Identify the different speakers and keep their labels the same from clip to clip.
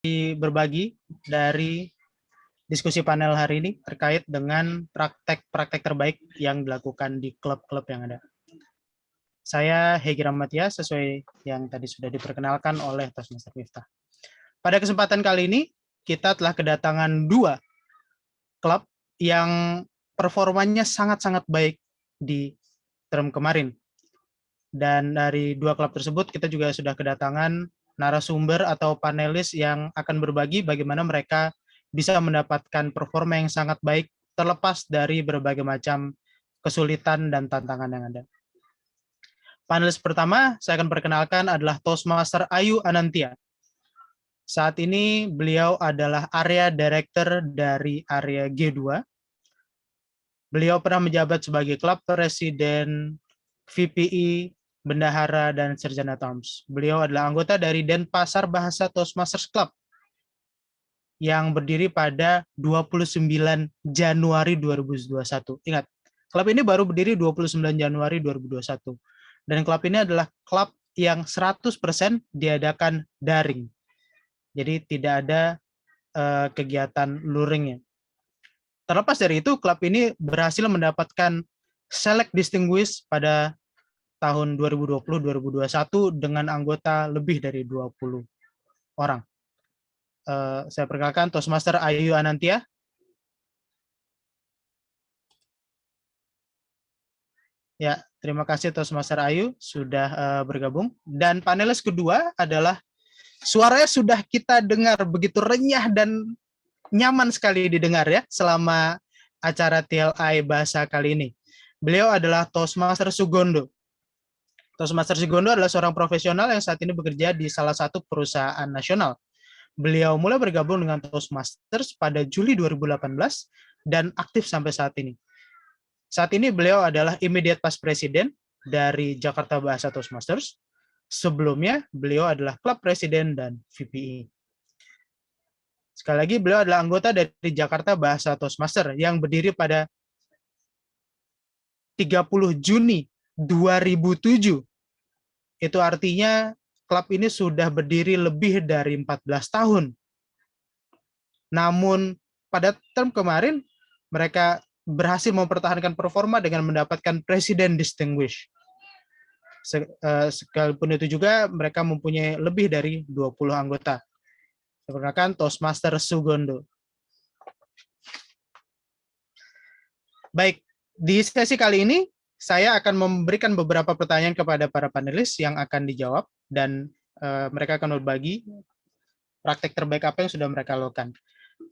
Speaker 1: berbagi dari diskusi panel hari ini terkait dengan praktek-praktek terbaik yang dilakukan di klub-klub yang ada. Saya Hegi Rahmatia, sesuai yang tadi sudah diperkenalkan oleh Toastmaster Miftah. Pada kesempatan kali ini, kita telah kedatangan 2 klub yang performanya sangat-sangat baik di term kemarin. Dan dari 2 klub tersebut, kita juga sudah kedatangan narasumber atau panelis yang akan berbagi bagaimana mereka bisa mendapatkan performa yang sangat baik terlepas dari berbagai macam kesulitan dan tantangan yang ada. Panelis pertama saya akan perkenalkan adalah Toastmaster Ayu Anantia. Saat ini beliau adalah Area Director dari area G2. Beliau pernah menjabat sebagai Klub Presiden, VPI, Bendahara, dan Sarjana Toms. Beliau adalah anggota dari Denpasar Bahasa Toastmasters Club yang berdiri pada 29 Januari 2021. Ingat, klub ini baru berdiri 29 Januari 2021. Dan klub ini adalah klub yang 100% diadakan daring. Jadi tidak ada kegiatan luringnya. Terlepas dari itu, klub ini berhasil mendapatkan Select Distinguished pada tahun 2020-2021 dengan anggota lebih dari 20 orang. Saya perkenalkan Toastmaster Ayu Anantia. Ya, terima kasih Toastmaster Ayu sudah bergabung. Dan panelis kedua adalah suaranya sudah kita dengar begitu renyah dan nyaman sekali didengar ya selama acara TLI bahasa kali ini. Beliau adalah Toastmaster Sugondo. Toastmaster Sugondo adalah seorang profesional yang saat ini bekerja di salah satu perusahaan nasional. Beliau mulai bergabung dengan Toastmasters pada Juli 2018 dan aktif sampai saat ini. Saat ini beliau adalah immediate past president dari Jakarta Bahasa Toastmasters. Sebelumnya beliau adalah klub presiden dan VPI. Sekali lagi beliau adalah anggota dari Jakarta Bahasa Toastmaster yang berdiri pada 30 Juni 2007. Itu artinya klub ini sudah berdiri lebih dari 14 tahun. Namun pada term kemarin mereka berhasil mempertahankan performa dengan mendapatkan Presiden Distinguished. Sekalipun itu juga mereka mempunyai lebih dari 20 anggota. Perkenalkan Toastmaster Sugondo. Baik, di sesi kali ini saya akan memberikan beberapa pertanyaan kepada para panelis yang akan dijawab dan mereka akan berbagi praktek terbaik apa yang sudah mereka lakukan.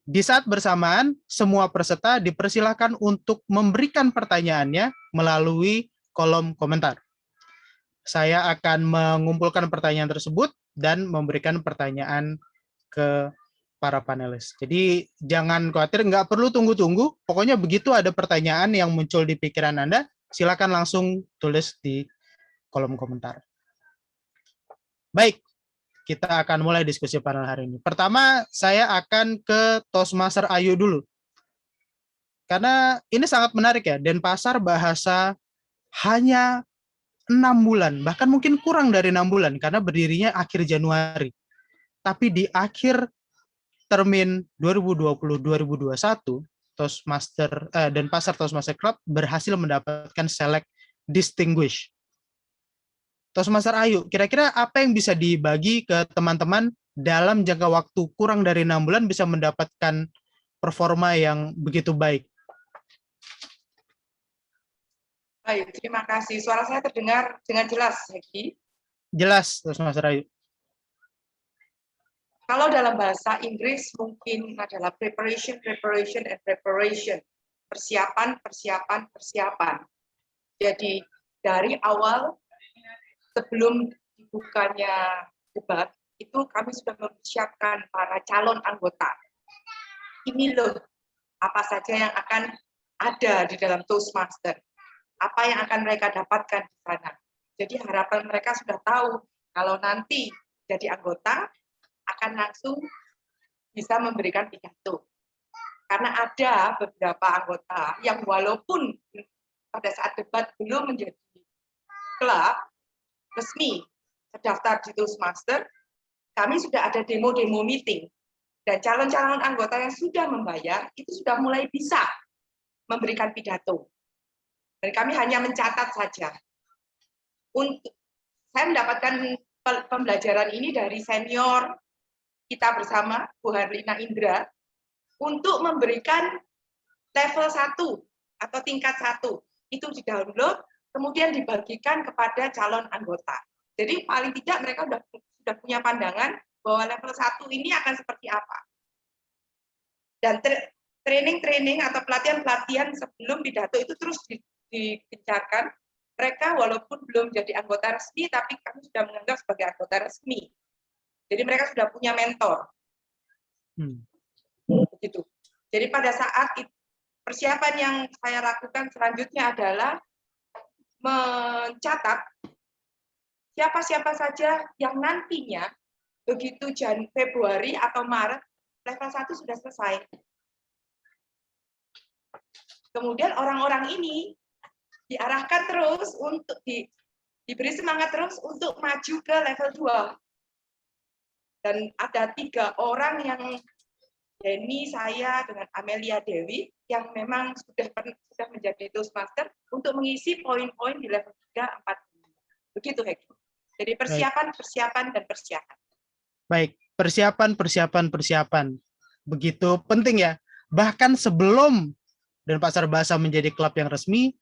Speaker 1: Di saat bersamaan, semua peserta dipersilakan untuk memberikan pertanyaannya melalui kolom komentar. Saya akan mengumpulkan pertanyaan tersebut dan memberikan pertanyaan ke para panelis. Jadi jangan khawatir, nggak perlu tunggu-tunggu. Pokoknya begitu ada pertanyaan yang muncul di pikiran Anda, silakan langsung tulis di kolom komentar. Baik, kita akan mulai diskusi panel hari ini. Pertama, saya akan ke Toastmaster Ayu dulu. Karena ini sangat menarik ya, Denpasar Bahasa hanya 6 bulan, bahkan mungkin kurang dari 6 bulan, karena berdirinya akhir Januari. Tapi di akhir termin 2020-2021, Denpasar Toastmaster Club berhasil mendapatkan Select Distinguished. Toastmaster Ayu, kira-kira apa yang bisa dibagi ke teman-teman dalam jangka waktu kurang dari 6 bulan bisa mendapatkan performa yang begitu baik?
Speaker 2: Baik, terima kasih. Suara saya terdengar dengan jelas, Hegi?
Speaker 1: Jelas, Toastmaster Ayu.
Speaker 2: Kalau dalam bahasa Inggris mungkin adalah preparation, preparation, and preparation. Persiapan, persiapan, persiapan. Jadi dari awal sebelum dibukanya debat, itu kami sudah mempersiapkan para calon anggota. Ini loh apa saja yang akan ada di dalam Toastmaster. Apa yang akan mereka dapatkan di sana. Jadi harapan mereka sudah tahu kalau nanti jadi anggota akan langsung bisa memberikan pidato. Karena ada beberapa anggota yang walaupun pada saat debat belum menjadi klub resmi terdaftar di Toastmaster, kami sudah ada demo-demo meeting Dan calon-calon anggota yang sudah membayar itu sudah mulai bisa memberikan pidato. Dan kami hanya mencatat saja. Saya mendapatkan pembelajaran ini dari senior kita bersama, Bu Harlina Indra, untuk memberikan level 1 atau tingkat 1. Itu di-download, kemudian dibagikan kepada calon anggota. Jadi paling tidak mereka sudah punya pandangan bahwa level 1 ini akan seperti apa. Dan training-training atau pelatihan-pelatihan sebelum pidato itu terus digencarkan. Mereka walaupun belum jadi anggota resmi, tapi kami sudah menganggap sebagai anggota resmi. Jadi mereka sudah punya mentor. Begitu. Jadi pada saat persiapan yang saya lakukan selanjutnya adalah mencatat siapa-siapa saja yang nantinya begitu Februari atau Maret level 1 sudah selesai. Kemudian orang-orang ini diarahkan terus untuk diberi semangat terus untuk maju ke level 2. Dan ada 3 orang yang Denny, saya, dengan Amelia Dewi yang memang sudah menjadi Toastmaster untuk mengisi poin-poin di level 3, 4. Begitu, Heki. Jadi persiapan.
Speaker 1: Baik, persiapan. Begitu penting ya. Bahkan sebelum Denpasar Bahasa menjadi klub yang resmi,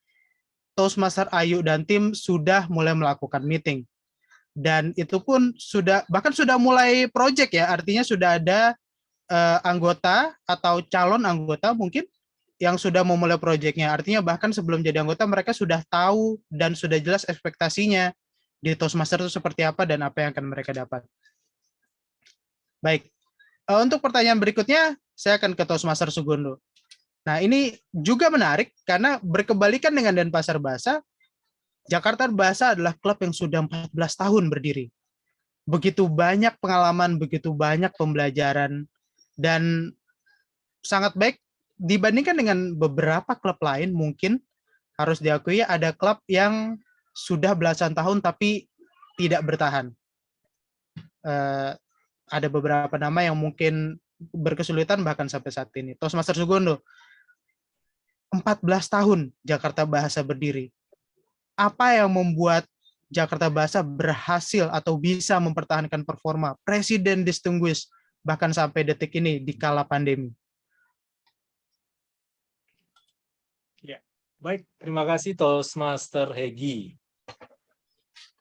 Speaker 1: Toastmaster Ayu dan tim sudah mulai melakukan meeting. Dan itu pun sudah mulai project ya, artinya sudah ada anggota atau calon anggota mungkin yang sudah memulai proyeknya. Artinya bahkan sebelum jadi anggota mereka sudah tahu dan sudah jelas ekspektasinya di Toastmaster itu seperti apa dan apa yang akan mereka dapat. Baik, untuk pertanyaan berikutnya saya akan ke Toastmaster Sugondo. Nah, ini juga menarik karena berkebalikan dengan Denpasar Bahasa, Jakarta Bahasa adalah klub yang sudah 14 tahun berdiri. Begitu banyak pengalaman, begitu banyak pembelajaran, dan sangat baik dibandingkan dengan beberapa klub lain. Mungkin harus diakui ada klub yang sudah belasan tahun tapi tidak bertahan. Ada beberapa nama yang mungkin berkesulitan bahkan sampai saat ini. Toastmaster Sugondo, 14 tahun Jakarta Bahasa berdiri. Apa yang membuat Jakarta Bahasa berhasil atau bisa mempertahankan performa Presiden Distinguished bahkan sampai detik ini di kala pandemi?
Speaker 3: Ya, baik. Terima kasih Toastmaster Hegi.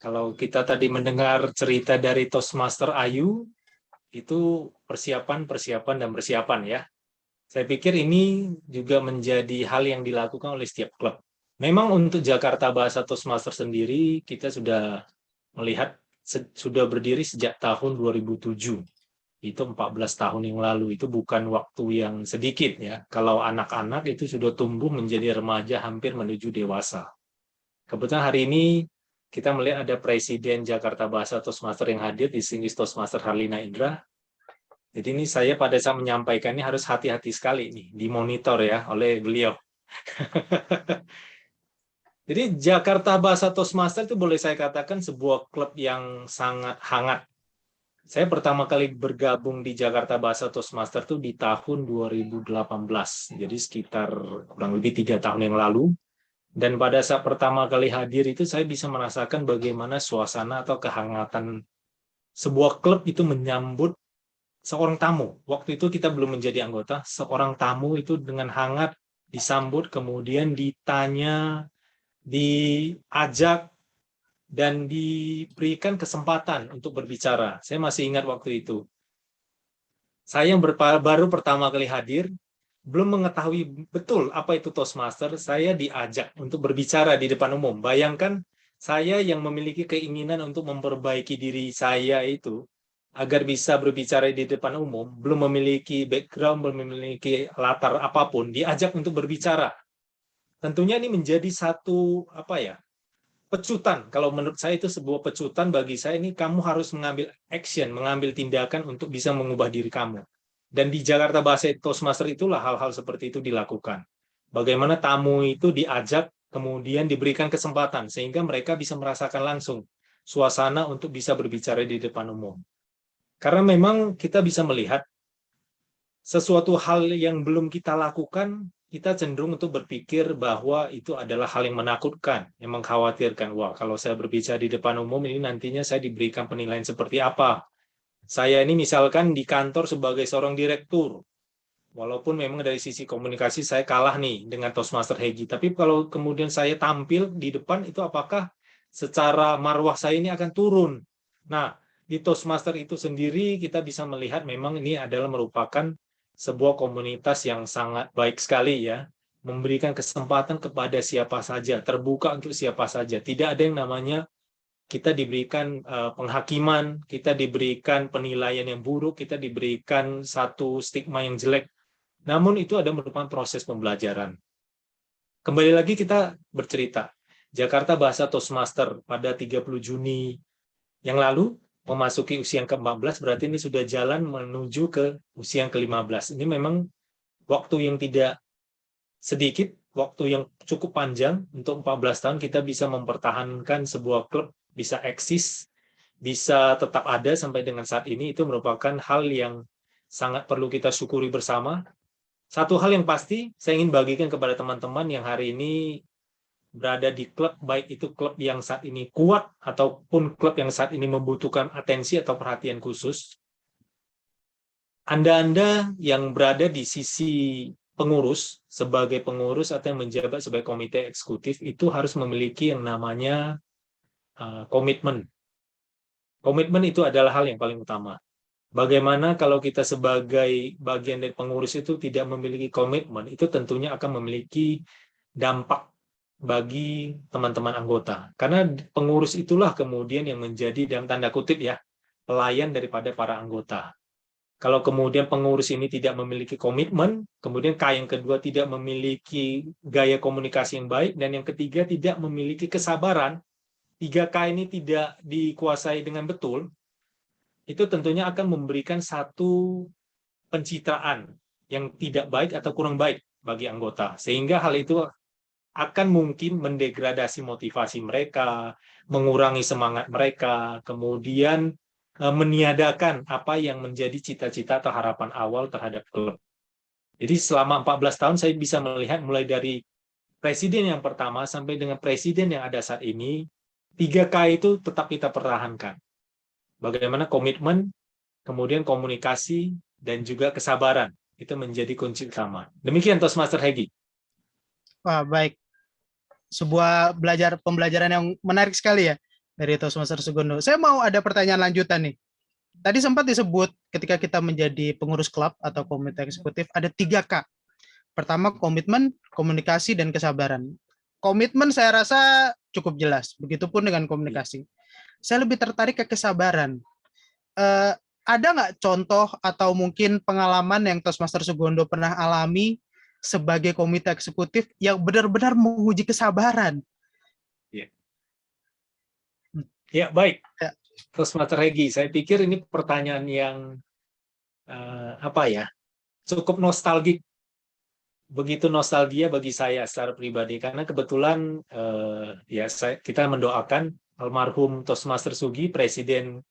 Speaker 3: Kalau kita tadi mendengar cerita dari Toastmaster Ayu, itu persiapan ya. Saya pikir ini juga menjadi hal yang dilakukan oleh setiap klub. Memang untuk Jakarta Bahasa Toastmaster sendiri, kita sudah melihat sudah berdiri sejak tahun 2007. Itu 14 tahun yang lalu. Itu bukan waktu yang sedikit ya. Kalau anak-anak itu sudah tumbuh menjadi remaja hampir menuju dewasa. Kebetulan hari ini kita melihat ada Presiden Jakarta Bahasa Toastmaster yang hadir, Distinguished Toastmaster Harlina Indra. Jadi ini saya pada saat menyampaikannya harus hati-hati sekali nih, dimonitor ya oleh beliau. Jadi Jakarta Bahasa Toastmaster itu boleh saya katakan sebuah klub yang sangat hangat. Saya pertama kali bergabung di Jakarta Bahasa Toastmaster itu di tahun 2018. Jadi sekitar kurang lebih 3 tahun yang lalu. Dan pada saat pertama kali hadir itu saya bisa merasakan bagaimana suasana atau kehangatan sebuah klub itu menyambut seorang tamu. Waktu itu kita belum menjadi anggota, seorang tamu itu dengan hangat disambut, kemudian ditanya, diajak, dan diberikan kesempatan untuk berbicara. Saya masih ingat waktu itu. Saya yang baru pertama kali hadir, belum mengetahui betul apa itu Toastmaster, saya diajak untuk berbicara di depan umum. Bayangkan saya yang memiliki keinginan untuk memperbaiki diri saya itu, agar bisa berbicara di depan umum, belum memiliki background, belum memiliki latar apapun, diajak untuk berbicara. Tentunya ini menjadi satu pecutan. Kalau menurut saya itu sebuah pecutan bagi saya, ini kamu harus mengambil action, mengambil tindakan untuk bisa mengubah diri kamu. Dan di Jakarta Bahasa Toastmaster itulah hal-hal seperti itu dilakukan. Bagaimana tamu itu diajak, kemudian diberikan kesempatan, sehingga mereka bisa merasakan langsung suasana untuk bisa berbicara di depan umum. Karena memang kita bisa melihat sesuatu hal yang belum kita lakukan, kita cenderung untuk berpikir bahwa itu adalah hal yang menakutkan, yang mengkhawatirkan. Wah, kalau saya berbicara di depan umum ini nantinya saya diberikan penilaian seperti apa? Saya ini misalkan di kantor sebagai seorang direktur, walaupun memang dari sisi komunikasi saya kalah nih dengan Toastmaster Hegi, tapi kalau kemudian saya tampil di depan itu apakah secara marwah saya ini akan turun? Nah, di Toastmaster itu sendiri kita bisa melihat memang ini adalah merupakan sebuah komunitas yang sangat baik sekali ya, memberikan kesempatan kepada siapa saja, terbuka untuk siapa saja. Tidak ada yang namanya kita diberikan penghakiman, kita diberikan penilaian yang buruk, kita diberikan satu stigma yang jelek. Namun itu ada merupakan proses pembelajaran. Kembali lagi kita bercerita. Jakarta Bahasa Toastmaster pada 30 Juni yang lalu memasuki usia yang ke-14, berarti ini sudah jalan menuju ke usia yang ke-15. Ini memang waktu yang tidak sedikit, waktu yang cukup panjang. Untuk 14 tahun kita bisa mempertahankan sebuah klub, bisa eksis, bisa tetap ada sampai dengan saat ini. Itu merupakan hal yang sangat perlu kita syukuri bersama. Satu hal yang pasti, saya ingin bagikan kepada teman-teman yang hari ini berada di klub, baik itu klub yang saat ini kuat ataupun klub yang saat ini membutuhkan atensi atau perhatian khusus. Anda-Anda yang berada di sisi pengurus, sebagai pengurus atau yang menjabat sebagai komite eksekutif, itu harus memiliki yang namanya komitmen. Komitmen itu adalah hal yang paling utama. Bagaimana kalau kita sebagai bagian dari pengurus itu tidak memiliki komitmen, itu tentunya akan memiliki dampak bagi teman-teman anggota. Karena pengurus itulah kemudian yang menjadi dalam tanda kutip ya, pelayan daripada para anggota. Kalau kemudian pengurus ini tidak memiliki komitmen, kemudian K yang kedua tidak memiliki gaya komunikasi yang baik, dan yang ketiga tidak memiliki kesabaran, 3K ini tidak dikuasai dengan betul, itu tentunya akan memberikan satu pencitraan yang tidak baik atau kurang baik bagi anggota. Sehingga hal itu akan mungkin mendegradasi motivasi mereka, mengurangi semangat mereka, kemudian meniadakan apa yang menjadi cita-cita atau harapan awal terhadap klub. Jadi selama 14 tahun saya bisa melihat mulai dari presiden yang pertama sampai dengan presiden yang ada saat ini, 3K itu tetap kita pertahankan. Bagaimana komitmen, kemudian komunikasi, dan juga kesabaran. Itu menjadi kunci utama. Demikian Toastmaster Hegi.
Speaker 1: Wah, baik. Sebuah pembelajaran yang menarik sekali ya dari Toastmaster Sugondo. Saya mau ada pertanyaan lanjutan nih. Tadi sempat disebut ketika kita menjadi pengurus klub atau komite eksekutif ada 3K. Pertama, komitmen, komunikasi, dan kesabaran. Komitmen saya rasa cukup jelas. Begitupun dengan komunikasi. Saya lebih tertarik ke kesabaran. Ada nggak contoh atau mungkin pengalaman yang Toastmaster Sugondo pernah alami sebagai komite eksekutif yang benar-benar menguji kesabaran?
Speaker 3: Ya, baik. Toastmaster Hegi, saya pikir ini pertanyaan yang cukup nostalgik. Begitu nostalgia bagi saya secara pribadi, karena kebetulan kita mendoakan almarhum Toastmaster Sugi, Presiden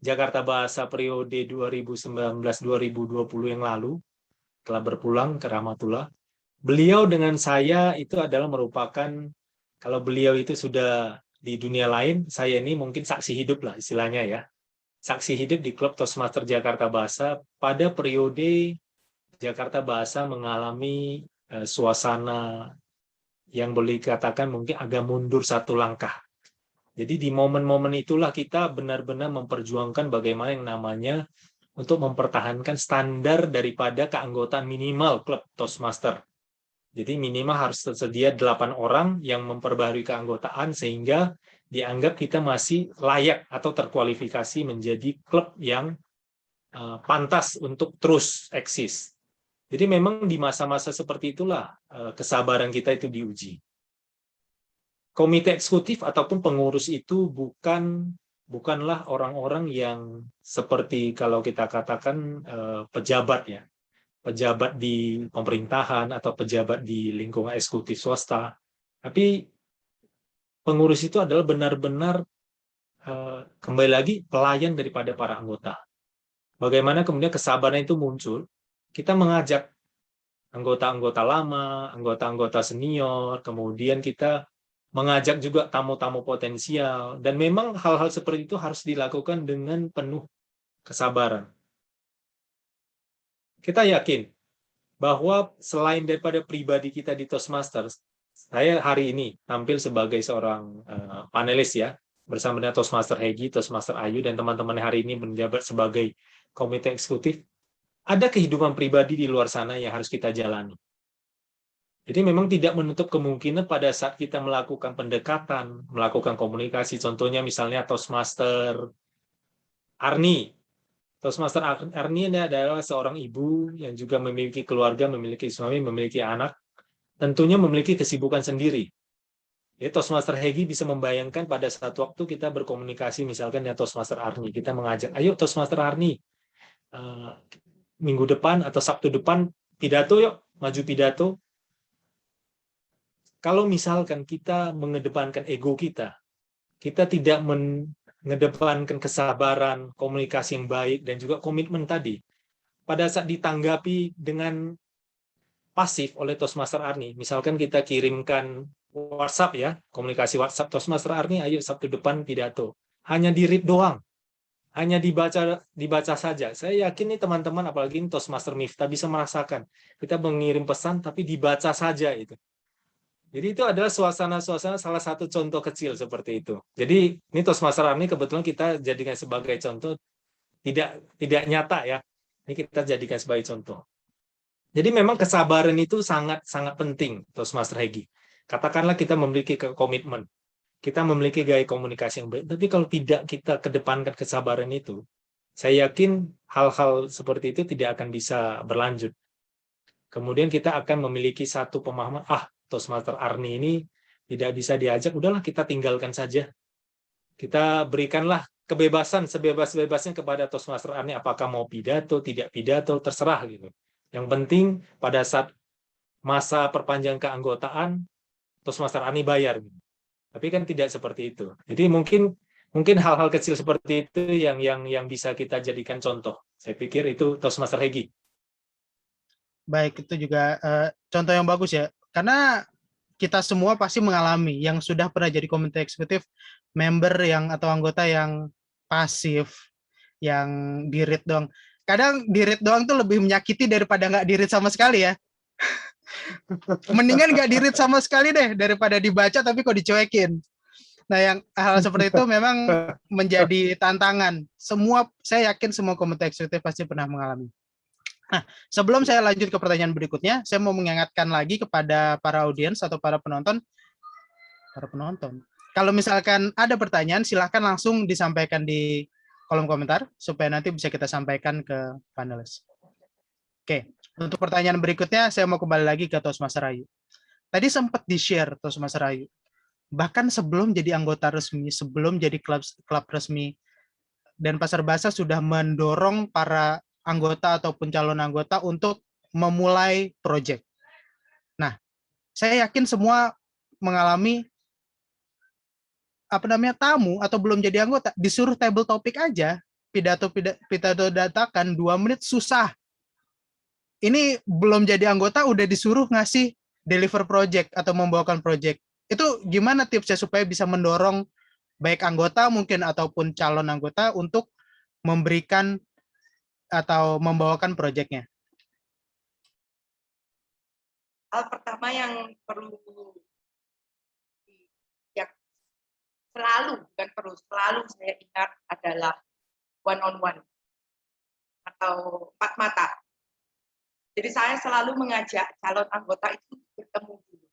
Speaker 3: Jakarta Bahasa periode 2019-2020 yang lalu, telah berpulang ke rahmatullah. Beliau dengan saya itu adalah merupakan, kalau beliau itu sudah di dunia lain, saya ini mungkin saksi hidup lah istilahnya ya. Saksi hidup di klub Toastmaster Jakarta Bahasa pada periode Jakarta Bahasa mengalami suasana yang boleh dikatakan mungkin agak mundur satu langkah. Jadi di momen-momen itulah kita benar-benar memperjuangkan bagaimana yang namanya untuk mempertahankan standar daripada keanggotaan minimal klub Toastmaster. Jadi minimal harus tersedia 8 orang yang memperbaharui keanggotaan sehingga dianggap kita masih layak atau terkualifikasi menjadi klub yang pantas untuk terus eksis. Jadi memang di masa-masa seperti itulah kesabaran kita itu diuji. Komite eksekutif ataupun pengurus itu bukanlah orang-orang yang seperti kalau kita katakan pejabat ya. Pejabat di pemerintahan atau pejabat di lingkungan eksekutif swasta. Tapi pengurus itu adalah benar-benar kembali lagi pelayan daripada para anggota. Bagaimana kemudian kesabaran itu muncul kita mengajak anggota-anggota lama, anggota-anggota senior, kemudian kita mengajak juga tamu-tamu potensial, dan memang hal-hal seperti itu harus dilakukan dengan penuh kesabaran. Kita yakin bahwa selain daripada pribadi kita di Toastmasters, saya hari ini tampil sebagai seorang panelis ya, bersama dengan Toastmaster Hegi, Toastmaster Ayu, dan teman-teman hari ini menjabat sebagai komite eksekutif. Ada kehidupan pribadi di luar sana yang harus kita jalani. Jadi memang tidak menutup kemungkinan pada saat kita melakukan pendekatan, melakukan komunikasi, contohnya misalnya Toastmaster Arni. Toastmaster Arni ini adalah seorang ibu yang juga memiliki keluarga, memiliki suami, memiliki anak, tentunya memiliki kesibukan sendiri. Jadi Toastmaster Hegi bisa membayangkan pada saat waktu kita berkomunikasi misalkan ya Toastmaster Arni, kita mengajak, ayo Toastmaster Arni, minggu depan atau Sabtu depan pidato yuk, maju pidato. Kalau misalkan kita mengedepankan ego kita tidak mengedepankan kesabaran, komunikasi yang baik, dan juga komitmen tadi, pada saat ditanggapi dengan pasif oleh Toastmaster Arni, misalkan kita kirimkan WhatsApp ya, komunikasi WhatsApp Toastmaster Arni, ayo Sabtu depan pidato. Hanya di-read doang, hanya dibaca saja. Saya yakin nih teman-teman, apalagi ini Toastmaster Miftah bisa merasakan. Kita mengirim pesan tapi dibaca saja itu. Jadi itu adalah suasana-suasana salah satu contoh kecil seperti itu. Jadi ini Toastmaster Arni kebetulan kita jadikan sebagai contoh, tidak nyata ya. Ini kita jadikan sebagai contoh. Jadi memang kesabaran itu sangat penting, Toastmaster Hegi. Katakanlah kita memiliki komitmen, kita memiliki gaya komunikasi yang baik, tapi kalau tidak kita kedepankan kesabaran itu, saya yakin hal-hal seperti itu tidak akan bisa berlanjut. Kemudian kita akan memiliki satu pemahaman, Toastmaster Arni ini tidak bisa diajak, udahlah kita tinggalkan saja. Kita berikanlah kebebasan sebebas-bebasnya kepada Toastmaster Arni, apakah mau pidato, tidak pidato, terserah gitu. Yang penting pada saat masa perpanjangan keanggotaan, Toastmaster Arni bayar. Gitu. Tapi kan tidak seperti itu. Jadi mungkin hal-hal kecil seperti itu yang bisa kita jadikan contoh. Saya pikir itu Toastmaster Hegi.
Speaker 1: Baik, itu juga contoh yang bagus ya. Karena kita semua pasti mengalami yang sudah pernah jadi komite eksekutif, member yang atau anggota yang pasif, yang di-read doang. Kadang di-read doang tuh lebih menyakiti daripada nggak di-read sama sekali ya. Mendingan nggak di-read sama sekali deh daripada dibaca tapi kok dicuekin. Nah, yang hal seperti itu memang menjadi tantangan. Saya yakin semua komite eksekutif pasti pernah mengalami. Nah, sebelum saya lanjut ke pertanyaan berikutnya, saya mau mengingatkan lagi kepada para audiens atau para penonton. Kalau misalkan ada pertanyaan, silahkan langsung disampaikan di kolom komentar, supaya nanti bisa kita sampaikan ke panelis. Oke, untuk pertanyaan berikutnya, saya mau kembali lagi ke Toastmaster Ayu. Tadi sempat di-share Toastmaster Ayu, bahkan sebelum jadi anggota resmi, sebelum jadi klub resmi, dan Pasar Bahasa sudah mendorong para anggota ataupun calon anggota untuk memulai proyek. Nah, saya yakin semua mengalami tamu atau belum jadi anggota disuruh table topik aja, pidato dadakan 2 menit susah. Ini belum jadi anggota udah disuruh ngasih deliver project atau membawakan project. Itu gimana tipsnya supaya bisa mendorong baik anggota mungkin ataupun calon anggota untuk memberikan atau membawakan proyeknya?
Speaker 2: Hal pertama yang perlu selalu saya ingat adalah one-on-one atau empat mata. Jadi saya selalu mengajak calon anggota itu bertemu dulu.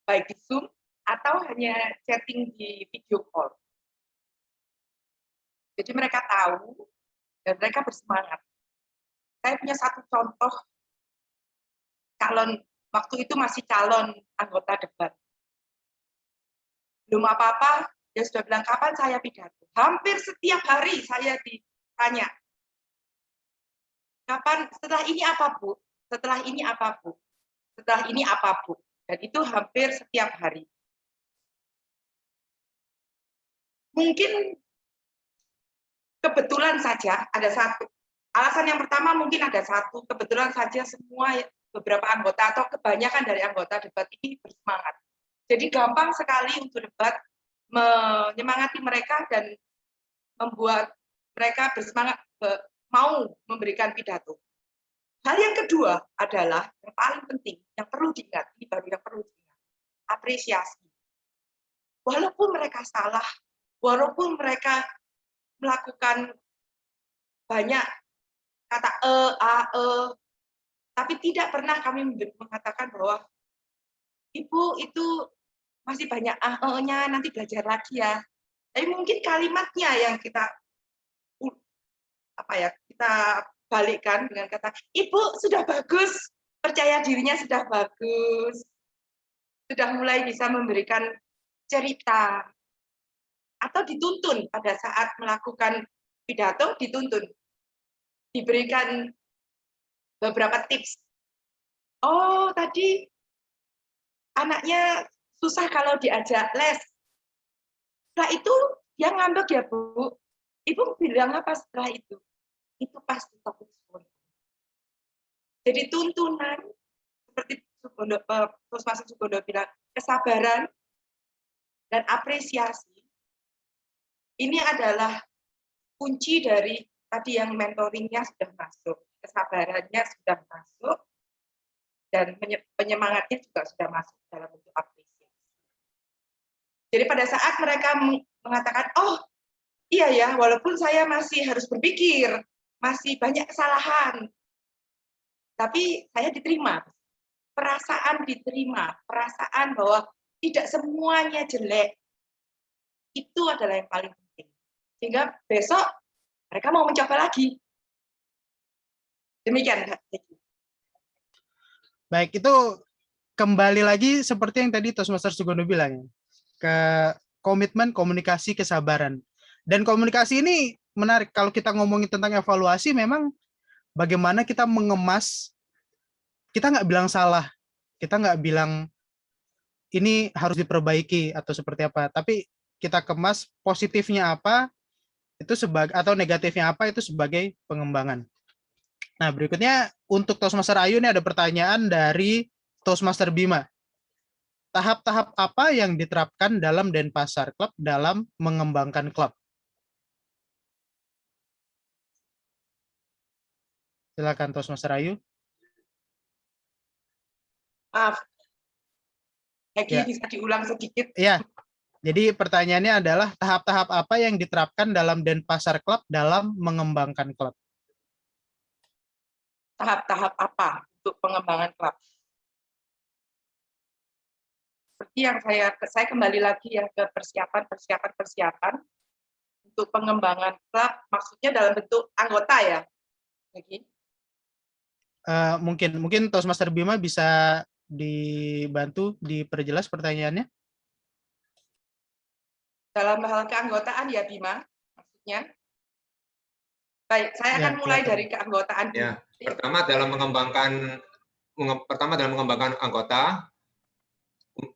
Speaker 2: Baik di Zoom atau hanya chatting di video call. Jadi mereka tahu dan mereka bersemangat. Saya punya satu contoh waktu itu masih calon anggota debat. Belum apa-apa, dia sudah bilang kapan saya pidato. Hampir setiap hari saya ditanya, kapan, setelah ini apa Bu? Setelah ini apa Bu? Setelah ini apa Bu? Dan itu hampir setiap hari. Mungkin kebetulan saja ada satu Alasan yang pertama mungkin ada satu, kebetulan saja beberapa anggota atau kebanyakan dari anggota debat ini bersemangat. Jadi gampang sekali untuk debat, menyemangati mereka dan membuat mereka bersemangat mau memberikan pidato. Hal yang kedua adalah yang paling penting, yang perlu diingat, ini baru yang perlu diingat, apresiasi. Walaupun mereka salah, walaupun mereka melakukan banyak kata tapi tidak pernah kami mengatakan bahwa Ibu itu masih banyak nya, nanti belajar lagi ya. Tapi mungkin kalimatnya yang kita balikkan dengan kata, Ibu sudah bagus, percaya dirinya sudah bagus, sudah mulai bisa memberikan cerita, atau dituntun pada saat melakukan pidato, dituntun, diberikan beberapa tips. Oh, tadi anaknya susah kalau diajak les. Setelah itu dia ngambek ya Bu. Ibu bilang apa setelah itu? Itu pasti topik spontan. Jadi tuntunan seperti Terus Mas Sugondo bilang, kesabaran dan apresiasi ini adalah kunci dari tadi yang mentoringnya sudah masuk, kesabarannya sudah masuk, dan penyemangatnya juga sudah masuk dalam bentuk apresiasi. Jadi pada saat mereka mengatakan, oh iya ya, walaupun saya masih harus berpikir, masih banyak kesalahan, tapi saya diterima. Perasaan diterima, perasaan bahwa tidak semuanya jelek, itu adalah yang paling penting. Sehingga besok mereka mau mencoba lagi. Demikian.
Speaker 1: Baik, itu kembali lagi seperti yang tadi Toastmaster Sugondo bilang, ke komitmen, komunikasi, kesabaran. Dan komunikasi ini menarik. Kalau kita ngomongin tentang evaluasi, memang bagaimana kita mengemas, kita nggak bilang salah, kita nggak bilang ini harus diperbaiki atau seperti apa, tapi kita kemas positifnya apa, itu sebagai, atau negatifnya apa, itu sebagai pengembangan. Nah, berikutnya untuk Toastmaster Ayu ini ada pertanyaan dari Toastmaster Bima. Tahap-tahap apa yang diterapkan dalam Denpasar Club dalam mengembangkan klub? Silakan Toastmaster Ayu.
Speaker 2: Maaf, Heki
Speaker 1: Ya.
Speaker 2: bisa diulang sedikit.
Speaker 1: Iya. Jadi pertanyaannya adalah tahap-tahap apa yang diterapkan dalam Denpasar Club dalam mengembangkan klub?
Speaker 2: Tahap-tahap apa untuk pengembangan klub? Seperti yang saya kembali lagi ya ke persiapan untuk pengembangan klub, maksudnya dalam bentuk anggota ya, Heki?
Speaker 1: Mungkin Toastmaster Bima bisa dibantu diperjelas pertanyaannya.
Speaker 2: Dalam hal keanggotaan ya Bima, maksudnya. Baik, saya akan mulai dari keanggotaan dulu.
Speaker 4: Ya, pertama dalam mengembangkan anggota,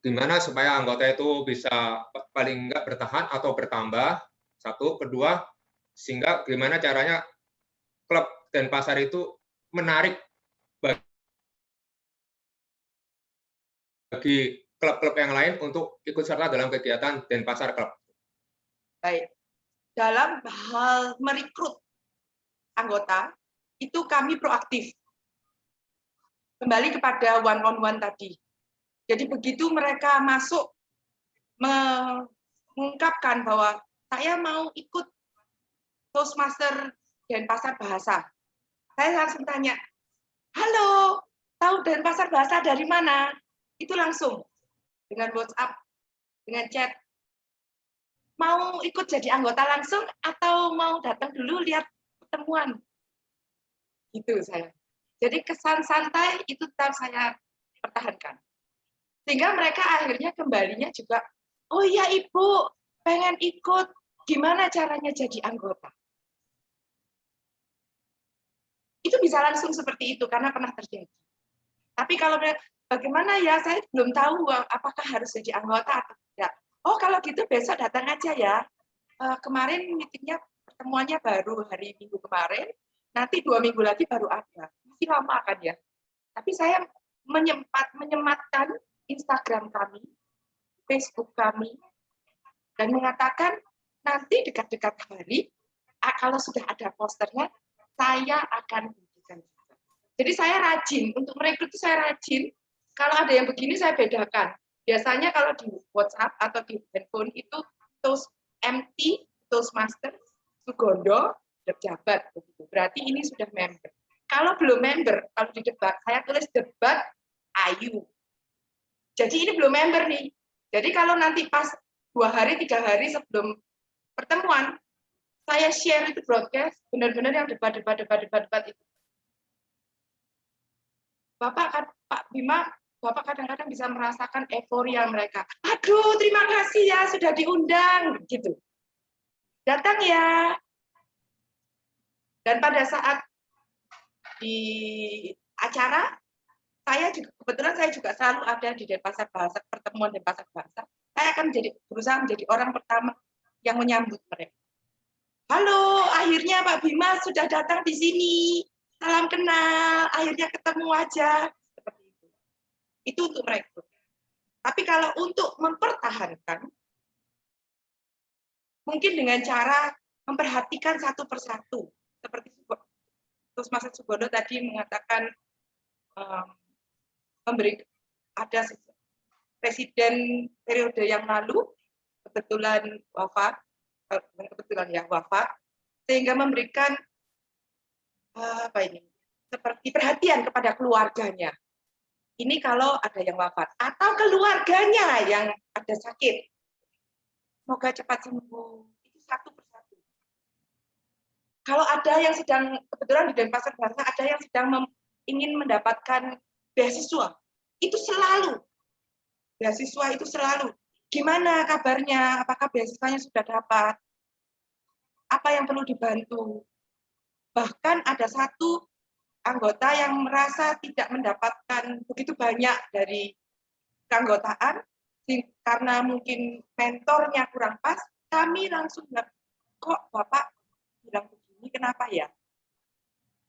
Speaker 4: gimana supaya anggota itu bisa paling enggak bertahan atau bertambah, satu. Kedua, sehingga gimana caranya klub Denpasar itu menarik bagi klub-klub yang lain untuk ikut serta dalam kegiatan Denpasar Club.
Speaker 2: Baik, dalam hal merekrut anggota, itu kami proaktif. Kembali kepada one-on-one tadi. Jadi begitu mereka masuk, mengungkapkan bahwa saya mau ikut Toastmaster Denpasar Bahasa. Saya langsung tanya, halo, tahu Denpasar Bahasa dari mana? Itu langsung, dengan WhatsApp, dengan chat. Mau ikut jadi anggota langsung atau mau datang dulu lihat pertemuan? Gitu saya. Jadi kesan santai itu tetap saya pertahankan. Sehingga mereka akhirnya kembalinya juga, oh iya Ibu, pengen ikut, gimana caranya jadi anggota? Itu bisa langsung seperti itu, karena pernah terjadi. Tapi kalau bagaimana ya, saya belum tahu apakah harus jadi anggota atau tidak. Oh kalau gitu besok datang aja ya. Kemarin meetingnya, pertemuannya baru hari Minggu kemarin, Nanti 2 minggu lagi baru ada. Masih lama kan ya. Tapi saya menyematkan Instagram kami, Facebook kami, dan mengatakan nanti dekat-dekat hari, kalau sudah ada posternya, saya akan bagikan. Jadi saya rajin, untuk merekrut itu saya rajin. Kalau ada yang begini saya bedakan. Biasanya kalau di WhatsApp atau di handphone itu Toast MT, Toastmaster, Sugondo, pejabat. Berarti ini sudah member. Kalau belum member, kalau di debat, saya tulis debat Ayu. Jadi ini belum member nih. Jadi kalau nanti pas 2 hari, 3 hari sebelum pertemuan, saya share itu broadcast, benar-benar yang debat itu. Pak Bima, Bapak kadang-kadang bisa merasakan euforia mereka. Aduh, terima kasih ya sudah diundang, gitu. Datang ya. Dan pada saat di acara, kebetulan saya juga selalu ada di Denpasar Bahasa, pertemuan Denpasar Bahasa. Saya akan berusaha menjadi orang pertama yang menyambut mereka. Halo, akhirnya Pak Bima sudah datang di sini. Salam kenal, akhirnya ketemu aja. Seperti itu. Itu untuk mereka. Tapi kalau untuk mempertahankan, mungkin dengan cara memperhatikan satu persatu. Seperti Toastmaster Sugondo tadi mengatakan ada presiden periode yang lalu kebetulan wafat, sehingga memberikan seperti perhatian kepada keluarganya. Ini kalau ada yang wafat atau keluarganya yang ada sakit, semoga cepat sembuh. Itu satu persatu. Kalau ada yang sedang, kebetulan di Denpasar Bahasa ada yang sedang ingin mendapatkan beasiswa, itu selalu. Beasiswa itu selalu. Gimana kabarnya? Apakah beasiswanya sudah dapat? Apa yang perlu dibantu? Bahkan ada satu anggota yang merasa tidak mendapatkan begitu banyak dari keanggotaan, karena mungkin mentornya kurang pas, kami langsung bilang, kok Bapak bilang begini, kenapa ya?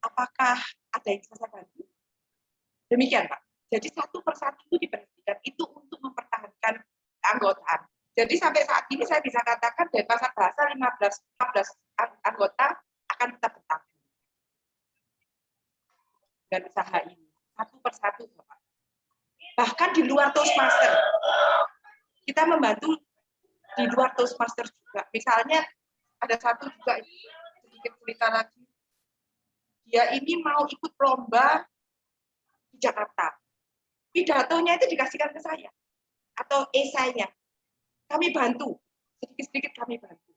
Speaker 2: Apakah ada yang bisa saya bantu? Demikian, Pak. Jadi satu persatu itu diperhatikan, itu untuk mempertahankan keanggotaan. Jadi sampai saat ini saya bisa katakan Denpasar Bahasa 15 anggota akan tetap bertahan. Dan usaha ini satu persatu, Bapak. Bahkan di luar Toastmaster, kita membantu di luar Toastmaster juga. Misalnya ada satu juga sedikit cerita lagi, dia ini mau ikut lomba di Jakarta. Pidatonya itu dikasihkan ke saya atau esainya. Kami bantu, sedikit-sedikit kami bantu.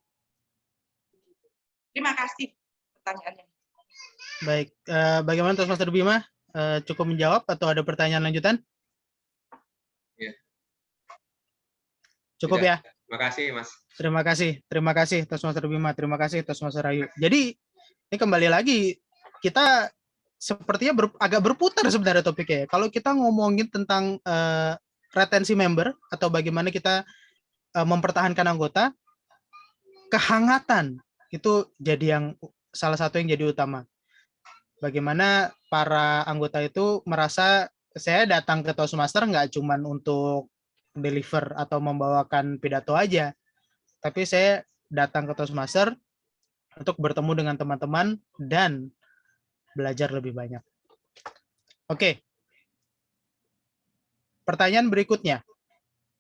Speaker 2: Terima kasih pertanyaannya.
Speaker 1: Baik, bagaimana Toastmaster Bima? Cukup menjawab atau ada pertanyaan lanjutan?
Speaker 4: Ya.
Speaker 1: Cukup
Speaker 4: Tidak.
Speaker 1: ya?
Speaker 4: Terima kasih, Mas.
Speaker 1: Terima kasih Toastmaster Bima, terima kasih Toastmaster Ayu. Jadi ini kembali lagi kita sepertinya agak berputar sebenarnya topiknya. Kalau kita ngomongin tentang retensi member atau bagaimana kita mempertahankan anggota, kehangatan itu jadi yang salah satu yang jadi utama. Bagaimana para anggota itu merasa saya datang ke Toastmaster nggak cuma untuk deliver atau membawakan pidato aja, tapi saya datang ke Toastmaster untuk bertemu dengan teman-teman dan belajar lebih banyak. Oke. Pertanyaan berikutnya.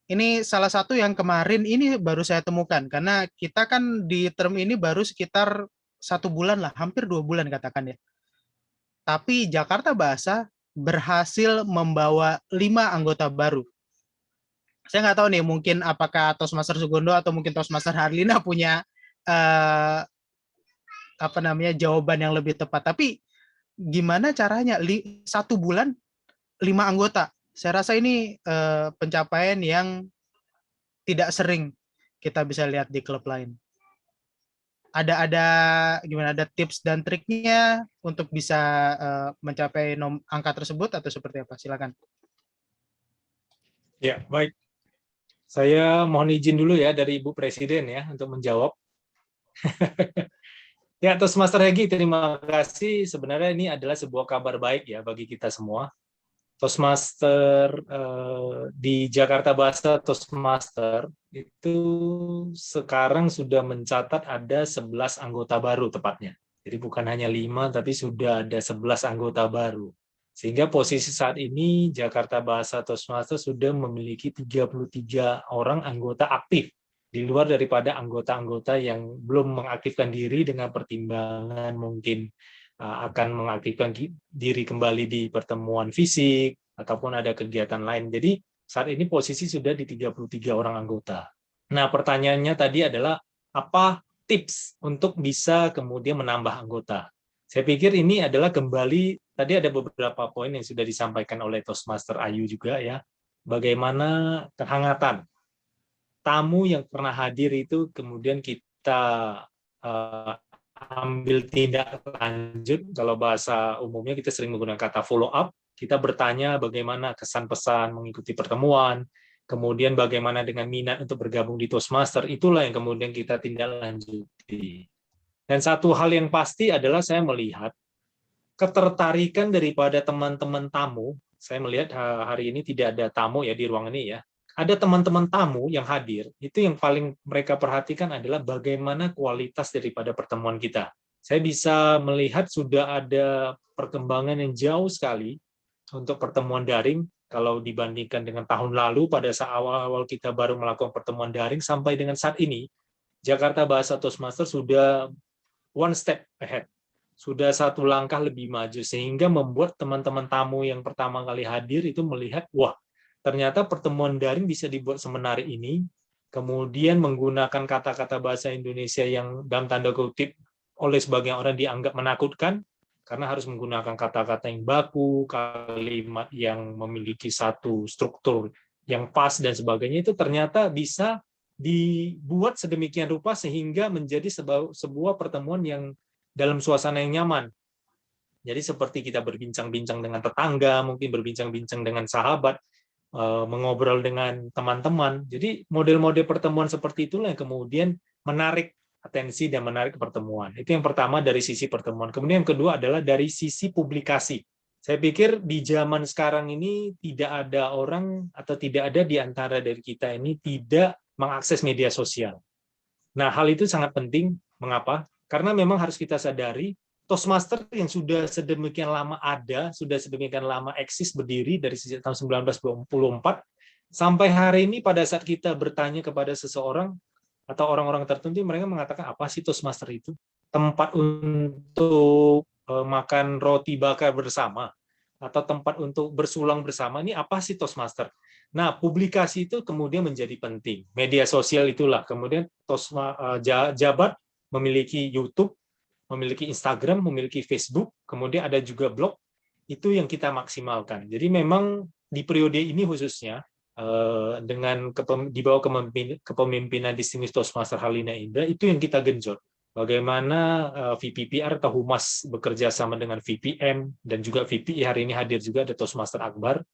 Speaker 1: Ini salah satu yang kemarin ini baru saya temukan, karena kita kan di term ini baru sekitar 1 bulan lah, hampir 2 bulan katakan ya. Tapi Jakarta Bahasa berhasil membawa 5 anggota baru. Saya nggak tahu nih, mungkin apakah Toastmaster Sugondo atau mungkin Toastmaster Harlina punya jawaban yang lebih tepat. Tapi gimana caranya 1 bulan 5 anggota? Saya rasa ini pencapaian yang tidak sering kita bisa lihat di klub lain. Ada tips dan triknya untuk bisa mencapai angka tersebut atau seperti apa? Silakan.
Speaker 3: Ya, baik. Saya mohon izin dulu ya dari Ibu Presiden ya untuk menjawab. Ya, Toastmaster Hegi, terima kasih. Sebenarnya ini adalah sebuah kabar baik ya bagi kita semua. Toastmaster di Jakarta Bahasa Toastmaster itu sekarang sudah mencatat ada 11 anggota baru tepatnya. Jadi bukan hanya 5, tapi sudah ada 11 anggota baru. Sehingga posisi saat ini Jakarta Bahasa Toastmaster sudah memiliki 33 orang anggota aktif, di luar daripada anggota-anggota yang belum mengaktifkan diri dengan pertimbangan mungkin akan mengaktifkan diri kembali di pertemuan fisik, ataupun ada kegiatan lain. Jadi saat ini posisi sudah di 33 orang anggota. Nah, pertanyaannya tadi adalah apa tips untuk bisa kemudian menambah anggota? Saya pikir ini adalah kembali, tadi ada beberapa poin yang sudah disampaikan oleh Toastmaster Ayu juga ya, bagaimana kehangatan tamu yang pernah hadir itu kemudian kita ambil tindak lanjut. Kalau bahasa umumnya kita sering menggunakan kata follow up. Kita bertanya bagaimana kesan pesan mengikuti pertemuan, kemudian bagaimana dengan minat untuk bergabung di Toastmaster, itulah yang kemudian kita tindak lanjuti. Dan satu hal yang pasti adalah saya melihat ketertarikan daripada teman-teman tamu. Saya melihat hari ini tidak ada tamu ya di ruang ini ya. Ada teman-teman tamu yang hadir, itu yang paling mereka perhatikan adalah bagaimana kualitas daripada pertemuan kita. Saya bisa melihat sudah ada perkembangan yang jauh sekali untuk pertemuan daring, kalau dibandingkan dengan tahun lalu pada saat awal-awal kita baru melakukan pertemuan daring, sampai dengan saat ini, Jakarta Bahasa Toastmaster sudah one step ahead. Sudah satu langkah lebih maju, sehingga membuat teman-teman tamu yang pertama kali hadir itu melihat, wah, ternyata pertemuan daring bisa dibuat semenarik ini, kemudian menggunakan kata-kata bahasa Indonesia yang dalam tanda kutip oleh sebagian orang dianggap menakutkan, karena harus menggunakan kata-kata yang baku, kalimat yang memiliki satu struktur yang pas dan sebagainya, itu ternyata bisa dibuat sedemikian rupa sehingga menjadi sebuah pertemuan yang dalam suasana yang nyaman. Jadi seperti kita berbincang-bincang dengan tetangga, mungkin berbincang-bincang dengan sahabat, mengobrol dengan teman-teman. Jadi model-model pertemuan seperti itulah yang kemudian menarik atensi dan menarik pertemuan. Itu yang pertama dari sisi pertemuan. Kemudian yang kedua adalah dari sisi publikasi. Saya pikir di zaman sekarang ini tidak ada orang atau tidak ada di antara dari kita ini tidak mengakses media sosial. Nah, hal itu sangat penting. Mengapa? Karena memang harus kita sadari Toastmaster yang sudah sedemikian lama ada, sudah sedemikian lama eksis berdiri dari sejak tahun 1924, sampai hari ini pada saat kita bertanya kepada seseorang atau orang-orang tertentu, mereka mengatakan, apa sih Toastmaster itu? Tempat untuk makan roti bakar bersama, atau tempat untuk bersulang bersama, ini apa sih Toastmaster? Nah, publikasi itu kemudian menjadi penting. Media sosial itulah, kemudian Jabat memiliki YouTube, memiliki Instagram, memiliki Facebook, kemudian ada juga blog, itu yang kita maksimalkan. Jadi memang di periode ini khususnya, dengan di bawah kepemimpinan Distinguished Toastmaster Harlina Indra, itu yang kita genjot. Bagaimana VPPR atau Humas bekerja sama dengan VPM, dan juga VPI hari ini hadir juga, ada Toastmaster Akbar,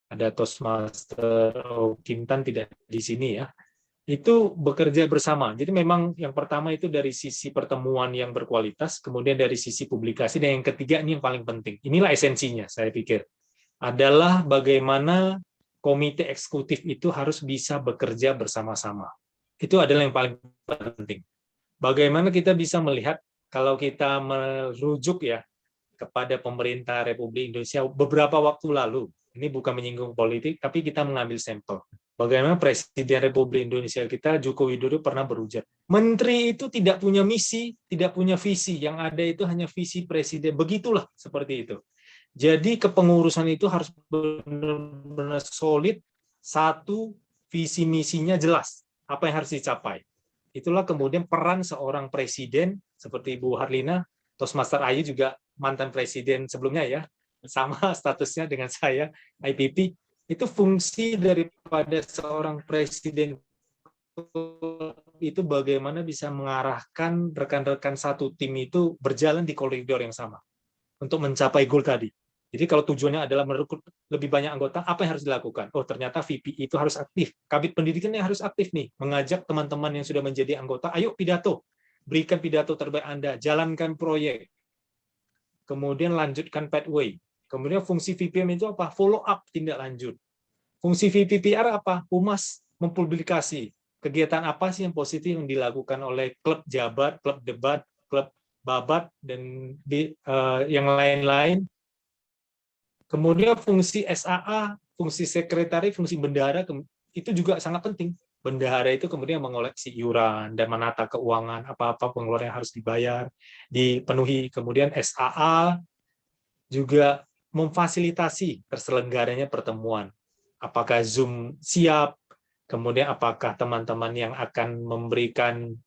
Speaker 3: ada Toastmaster Kintan tidak di sini ya, itu bekerja bersama. Jadi memang yang pertama itu dari sisi pertemuan yang berkualitas, kemudian dari sisi publikasi, dan yang ketiga ini yang paling penting. Inilah esensinya saya pikir. Adalah bagaimana komite eksekutif itu harus bisa bekerja bersama-sama. Itu adalah yang paling penting. Bagaimana kita bisa melihat kalau kita merujuk ya kepada pemerintah Republik Indonesia beberapa waktu lalu. Ini bukan menyinggung politik, tapi kita mengambil sampel. Bagaimana Presiden Republik Indonesia kita, Joko Widodo, pernah berujar, menteri itu tidak punya misi, tidak punya visi, yang ada itu hanya visi presiden. Begitulah, seperti itu. Jadi kepengurusan itu harus benar-benar solid, satu, visi misinya jelas, apa yang harus dicapai. Itulah kemudian peran seorang presiden, seperti Ibu Harlina, Toastmaster Ayu juga mantan presiden sebelumnya ya, sama statusnya dengan saya, IPP, itu fungsi daripada seorang presiden itu bagaimana bisa mengarahkan rekan-rekan satu tim itu berjalan di koridor yang sama untuk mencapai goal tadi. Jadi kalau tujuannya adalah merekrut lebih banyak anggota, apa yang harus dilakukan? Oh, ternyata VP itu harus aktif. Kabit pendidikannya harus aktif nih, mengajak teman-teman yang sudah menjadi anggota, ayo pidato. berikan pidato terbaik Anda, jalankan proyek, kemudian lanjutkan pathway. Kemudian fungsi VPM itu apa? Follow up, tindak lanjut. Fungsi VPPR apa? Humas, mempublikasi. Kegiatan apa sih yang positif yang dilakukan oleh klub jabat, klub debat, klub babat, dan yang lain-lain. Kemudian fungsi SAA, fungsi sekretari, fungsi bendahara, itu juga sangat penting. Bendahara itu kemudian mengoleksi iuran dan menata keuangan, apa-apa pengeluaran yang harus dibayar, dipenuhi. Kemudian SAA juga memfasilitasi terselenggaranya pertemuan. Apakah Zoom siap, kemudian apakah teman-teman yang akan memberikan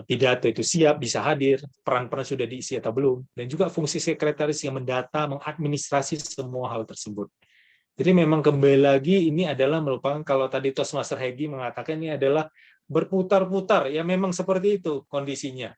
Speaker 3: pidato itu siap, bisa hadir, peran-peran sudah diisi atau belum, dan juga fungsi sekretaris yang mendata, mengadministrasi semua hal tersebut. Jadi memang kembali lagi ini adalah merupakan, kalau tadi Toastmaster Hegi mengatakan ini adalah berputar-putar, ya memang seperti itu kondisinya.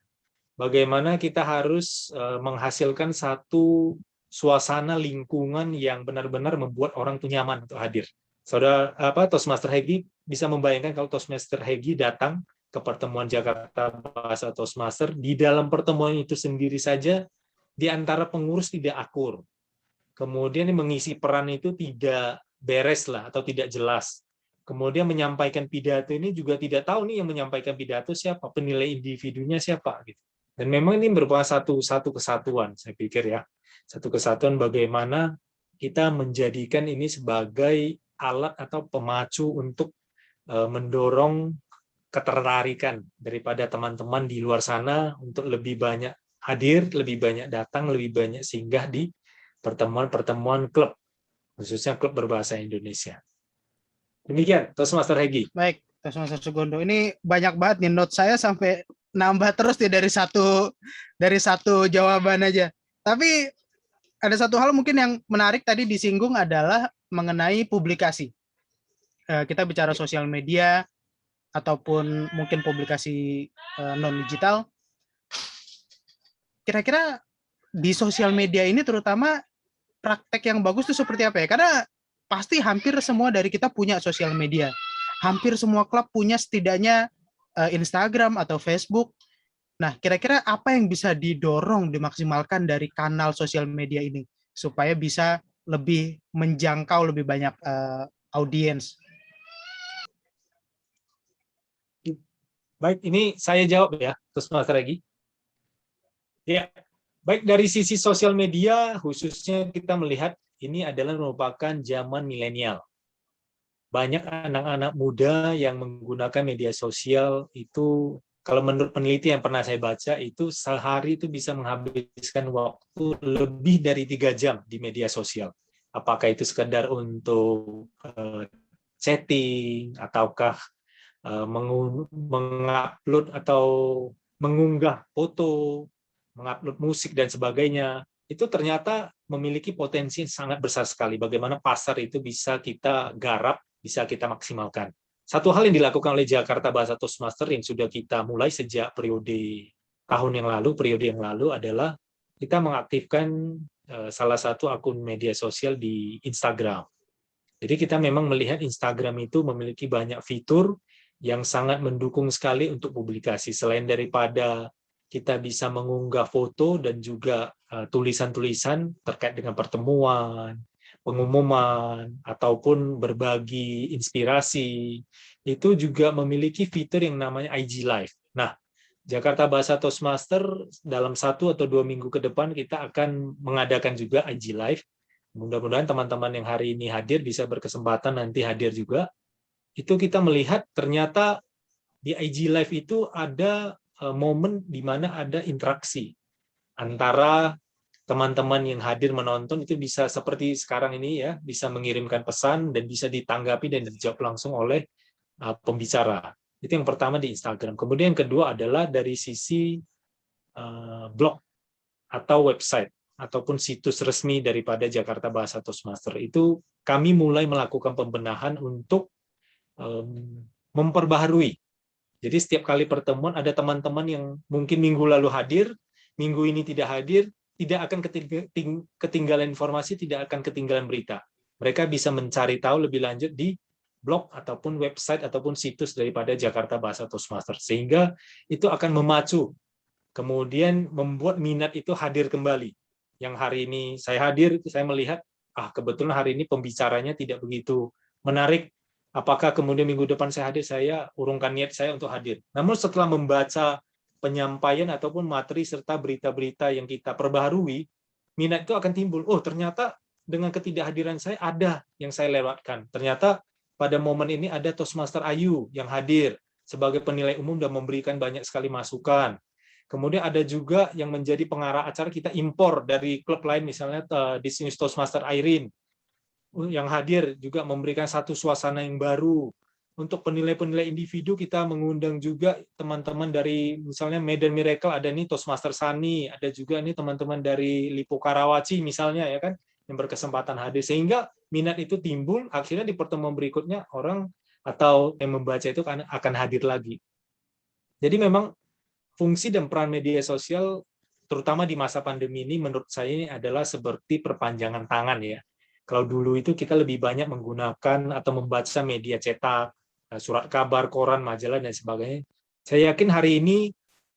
Speaker 3: Bagaimana kita harus menghasilkan satu suasana lingkungan yang benar-benar membuat orang itu nyaman untuk hadir. Saudara Toastmaster Hegi bisa membayangkan kalau Toastmaster Hegi datang ke pertemuan Jakarta Bahasa Toastmaster, di dalam pertemuan itu sendiri saja di antara pengurus tidak akur. Kemudian mengisi peran itu tidak beres lah atau tidak jelas. Kemudian menyampaikan pidato ini juga tidak tahu nih yang menyampaikan pidato siapa, penilai individunya siapa gitu. Dan memang ini merupakan satu kesatuan, saya pikir ya. Satu kesatuan bagaimana kita menjadikan ini sebagai alat atau pemacu untuk mendorong ketertarikan daripada teman-teman di luar sana untuk lebih banyak hadir, lebih banyak datang, lebih banyak singgah di pertemuan-pertemuan klub, khususnya klub berbahasa Indonesia. Demikian, Toastmaster Hegi.
Speaker 1: Baik, Toastmaster Sugondo. Ini banyak banget nih note saya sampai nambah terus nih dari satu jawaban aja. Tapi ada satu hal mungkin yang menarik tadi disinggung adalah mengenai publikasi. Kita bicara sosial media ataupun mungkin publikasi non digital. Kira-kira di sosial media ini terutama praktek yang bagus itu seperti apa ya? Karena pasti hampir semua dari kita punya sosial media. Hampir semua klub punya setidaknya Instagram atau Facebook. Nah, kira-kira apa yang bisa didorong, dimaksimalkan dari kanal sosial media ini supaya bisa lebih menjangkau lebih banyak audiens?
Speaker 3: Baik, ini saya jawab ya, Toastmaster Hegi. Ya, baik dari sisi sosial media, khususnya kita melihat ini adalah merupakan zaman milenial. Banyak anak-anak muda yang menggunakan media sosial itu, kalau menurut peneliti yang pernah saya baca, itu sehari itu bisa menghabiskan waktu lebih dari 3 jam di media sosial. Apakah itu sekedar untuk chatting, ataukah mengupload atau mengunggah foto, mengupload musik dan sebagainya, itu ternyata memiliki potensi sangat besar sekali. Bagaimana pasar itu bisa kita garap, bisa kita maksimalkan. Satu hal yang dilakukan oleh Jakarta Bahasa Toastmaster yang sudah kita mulai sejak periode yang lalu adalah kita mengaktifkan salah satu akun media sosial di Instagram. Jadi kita memang melihat Instagram itu memiliki banyak fitur yang sangat mendukung sekali untuk publikasi. Selain daripada kita bisa mengunggah foto dan juga tulisan-tulisan terkait dengan pertemuan, pengumuman, ataupun berbagi inspirasi, itu juga memiliki fitur yang namanya IG Live. Nah, Jakarta Bahasa Toastmaster dalam 1 atau 2 minggu ke depan kita akan mengadakan juga IG Live. Mudah-mudahan teman-teman yang hari ini hadir bisa berkesempatan nanti hadir juga. Itu kita melihat ternyata di IG Live itu ada momen di mana ada interaksi antara teman-teman yang hadir menonton, itu bisa seperti sekarang ini ya, bisa mengirimkan pesan dan bisa ditanggapi dan dijawab langsung oleh pembicara. Itu yang pertama di Instagram. Kemudian yang kedua adalah dari sisi blog atau website ataupun situs resmi daripada Jakarta Bahasa Toastmaster. Itu kami mulai melakukan pembenahan untuk memperbaharui. Jadi setiap kali pertemuan ada teman-teman yang mungkin minggu lalu hadir, minggu ini tidak hadir, tidak akan ketinggalan informasi, tidak akan ketinggalan berita. Mereka bisa mencari tahu lebih lanjut di blog ataupun website ataupun situs daripada Jakarta Bahasa Toastmaster. Sehingga itu akan memacu kemudian membuat minat itu hadir kembali. Yang hari ini saya hadir, saya melihat, kebetulan hari ini pembicaranya tidak begitu menarik. Apakah kemudian minggu depan saya hadir, saya urungkan niat saya untuk hadir. Namun setelah membaca penyampaian ataupun materi serta berita-berita yang kita perbaharui, minat itu akan timbul. Oh, ternyata dengan ketidakhadiran saya ada yang saya lewatkan. Ternyata pada momen ini ada Toastmaster Ayu yang hadir sebagai penilai umum dan memberikan banyak sekali masukan. Kemudian ada juga yang menjadi pengarah acara, kita impor dari klub lain, misalnya Distinguished Toastmaster Irene, yang hadir juga memberikan satu suasana yang baru. Untuk penilai-penilai individu, kita mengundang juga teman-teman dari misalnya Medan Miracle, ada nih Toastmaster Sani, ada juga nih teman-teman dari Lipo Karawaci misalnya, ya kan, yang berkesempatan hadir, sehingga minat itu timbul. Akhirnya di pertemuan berikutnya orang atau yang membaca itu akan hadir lagi. Jadi memang fungsi dan peran media sosial terutama di masa pandemi ini menurut saya ini adalah seperti perpanjangan tangan, ya. Kalau dulu itu kita lebih banyak menggunakan atau membaca media cetak, surat kabar, koran, majalah, dan sebagainya. Saya yakin hari ini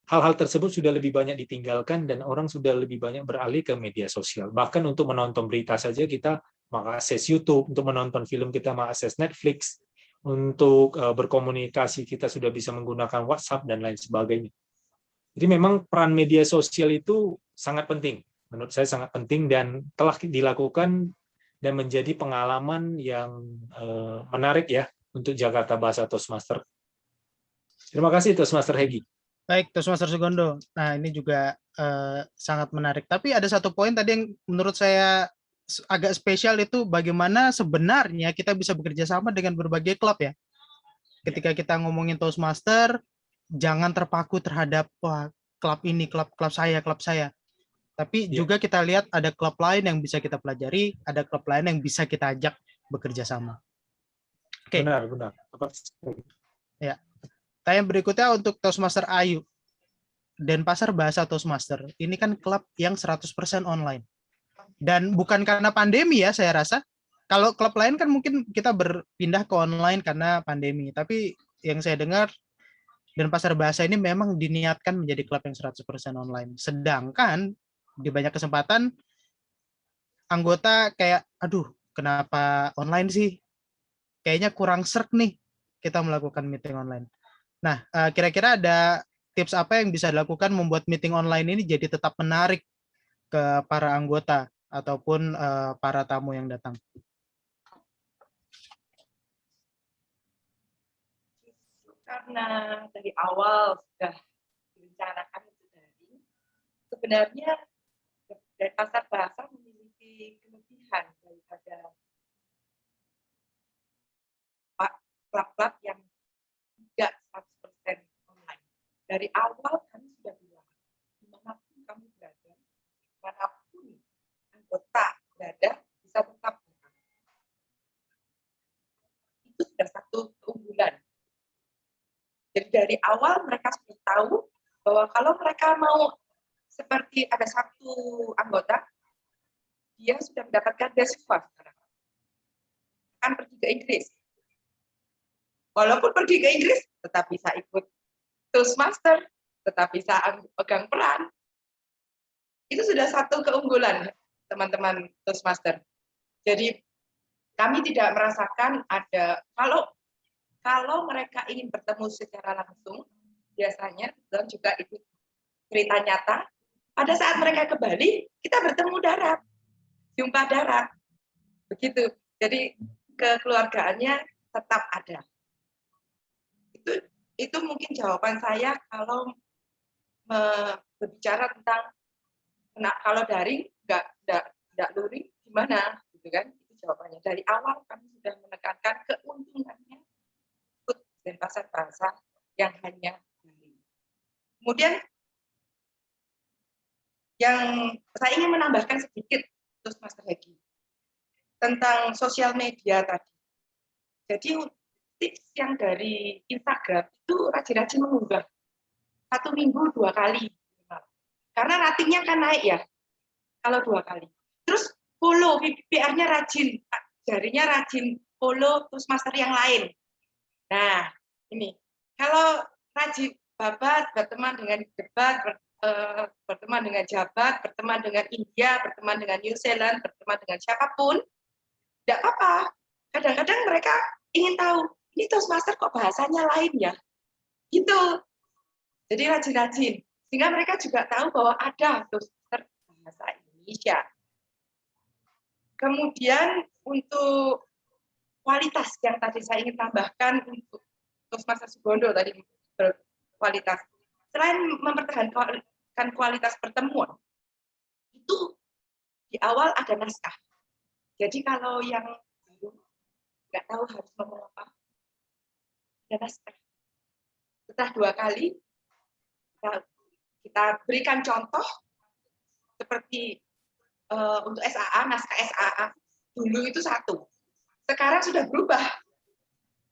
Speaker 3: hal-hal tersebut sudah lebih banyak ditinggalkan dan orang sudah lebih banyak beralih ke media sosial. Bahkan untuk menonton berita saja kita mengakses YouTube, untuk menonton film kita mengakses Netflix, untuk berkomunikasi kita sudah bisa menggunakan WhatsApp dan lain sebagainya. Jadi memang peran media sosial itu sangat penting. Menurut saya sangat penting dan telah dilakukan dan menjadi pengalaman yang menarik, ya, untuk Jakarta Bahasa Toastmaster. Terima kasih Toastmaster Hegi.
Speaker 1: Baik, Toastmaster Sugondo. Nah, ini juga sangat menarik. Tapi ada satu poin tadi yang menurut saya agak spesial, itu bagaimana sebenarnya kita bisa bekerja sama dengan berbagai klub, ya. Ketika kita ngomongin Toastmaster, jangan terpaku terhadap klub ini, klub saya. Tapi juga kita lihat ada klub lain yang bisa kita pelajari, ada klub lain yang bisa kita ajak bekerja sama. Oke.
Speaker 3: Benar.
Speaker 1: Ya. Tanya berikutnya untuk Toastmaster Ayu. Denpasar Bahasa Toastmaster. Ini kan klub yang 100% online. Dan bukan karena pandemi, ya, saya rasa. Kalau klub lain kan mungkin kita berpindah ke online karena pandemi. Tapi yang saya dengar, Denpasar Bahasa ini memang diniatkan menjadi klub yang 100% online. Sedangkan di banyak kesempatan anggota kayak, aduh, kenapa online sih? Kayaknya kurang serk nih kita melakukan meeting online. Nah, kira-kira ada tips apa yang bisa dilakukan membuat meeting online ini jadi tetap menarik ke para anggota ataupun para tamu yang datang?
Speaker 2: Karena dari awal sudah direncanakan itu dari, sebenarnya Denpasar Bahasa memiliki kelebihan daripada klub-klub yang tidak 100% online. Dari awal kami sudah bilang, dimanapun kamu berada, dimanapun anggota berada, bisa tetap datang. Itu sudah satu keunggulan. Jadi dari awal mereka sudah tahu bahwa kalau mereka mau, seperti ada satu anggota, dia sudah mendapatkan beasiswa sekarang, akan pergi ke Inggris. Walaupun pergi ke Inggris, tetap bisa ikut Toastmaster, tetap bisa pegang peran. Itu sudah satu keunggulan teman-teman Toastmaster. Jadi kami tidak merasakan ada, kalau mereka ingin bertemu secara langsung, biasanya dan juga itu cerita nyata, pada saat mereka ke Bali, kita bertemu darat, jumpa darat, begitu. Jadi kekeluargaannya tetap ada. Itu mungkin jawaban saya kalau berbicara tentang kalau daring nggak luring gimana, gitu kan? Itu jawabannya. Dari awal kami sudah menekankan keuntungannya Denpasar Bahasa yang hanya daring. Kemudian yang saya ingin menambahkan sedikit, terus Master Hegi, tentang sosial media tadi. Jadi tips yang dari Instagram itu rajin-rajin mengunggah 1 minggu 2 kali, karena ratingnya kan naik ya kalau 2 kali. Terus follow, PR-nya rajin, jarinya rajin follow terus master yang lain. Nah ini kalau rajin babat berteman dengan debat berteman dengan jabat, berteman dengan India, berteman dengan New Zealand, berteman dengan siapapun, tidak apa-apa. Kadang-kadang mereka ingin tahu, ini Toastmaster kok bahasanya lain ya? Gitu. Jadi rajin-rajin. Sehingga mereka juga tahu bahwa ada Toastmaster bahasa Indonesia. Kemudian untuk kualitas yang tadi saya ingin tambahkan untuk Toastmaster Sugondo tadi berkualitas. Selain mempertahankan kualitas pertemuan, itu di awal ada naskah. Jadi kalau yang baru nggak tahu harus ngomong apa, ada naskah. Setelah 2 kali, kita berikan contoh seperti untuk SAA, naskah SAA, dulu itu 1. Sekarang sudah berubah.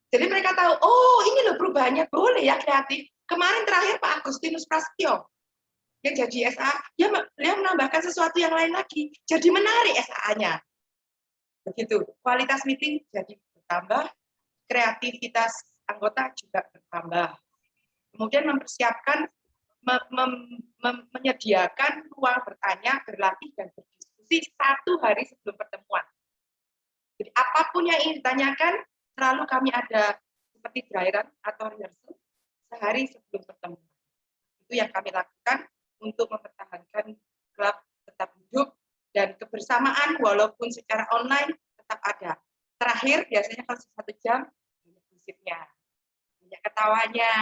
Speaker 2: Jadi mereka tahu, oh ini loh perubahannya, boleh ya kreatif. Kemarin terakhir Pak Agustinus Prasetyo yang jadi SA, dia menambahkan sesuatu yang lain lagi. Jadi menarik SA-nya. Begitu, kualitas meeting jadi bertambah, kreativitas anggota juga bertambah. Kemudian mempersiapkan, menyediakan ruang bertanya, berlatih, dan berdiskusi 1 hari sebelum pertemuan. Jadi apapun yang ingin ditanyakan, selalu kami ada seperti dry run atau rehearsal sehari sebelum pertemuan. Itu yang kami lakukan untuk mempertahankan klub tetap hidup dan kebersamaan walaupun secara online tetap ada. Terakhir biasanya kalau 1 jam banyak gosipnya, banyak ketawanya.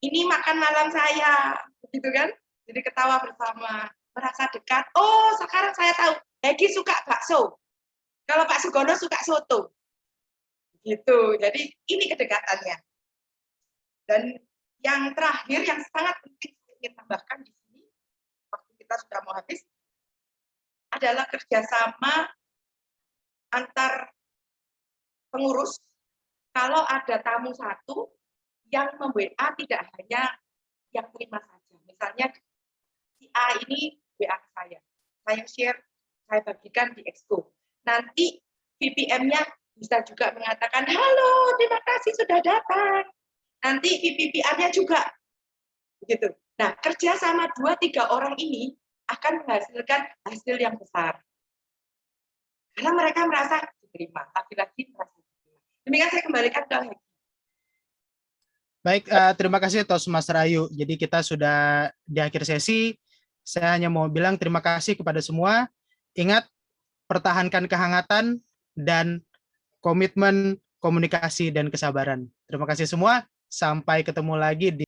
Speaker 2: Ini makan malam saya, begitu kan? Jadi ketawa bersama, merasa dekat. Oh, sekarang saya tahu, Hegi suka bakso. Kalau Pak Sugondo suka soto. Gitu. Jadi ini kedekatannya. Dan yang terakhir yang sangat penting saya ingin tambahkan di sini, waktu kita sudah mau habis, adalah kerjasama antar pengurus. Kalau ada tamu 1 yang mem-WA tidak hanya yang terima saja. Misalnya si A ini WA saya share, saya bagikan di Exco. Nanti VPM-nya bisa juga mengatakan, halo, terima kasih sudah datang. Nanti VPPR-nya juga. Begitu. Nah, kerja sama 2-3 orang ini akan menghasilkan hasil yang besar. Karena mereka merasa diterima, lagi-lagi merasa diterima. Demikian saya kembalikan ke Hegi.
Speaker 1: Baik, terima kasih Toastmaster Ayu. Jadi kita sudah di akhir sesi. Saya hanya mau bilang terima kasih kepada semua. Ingat, pertahankan kehangatan dan komitmen komunikasi dan kesabaran. Terima kasih semua. Sampai ketemu lagi di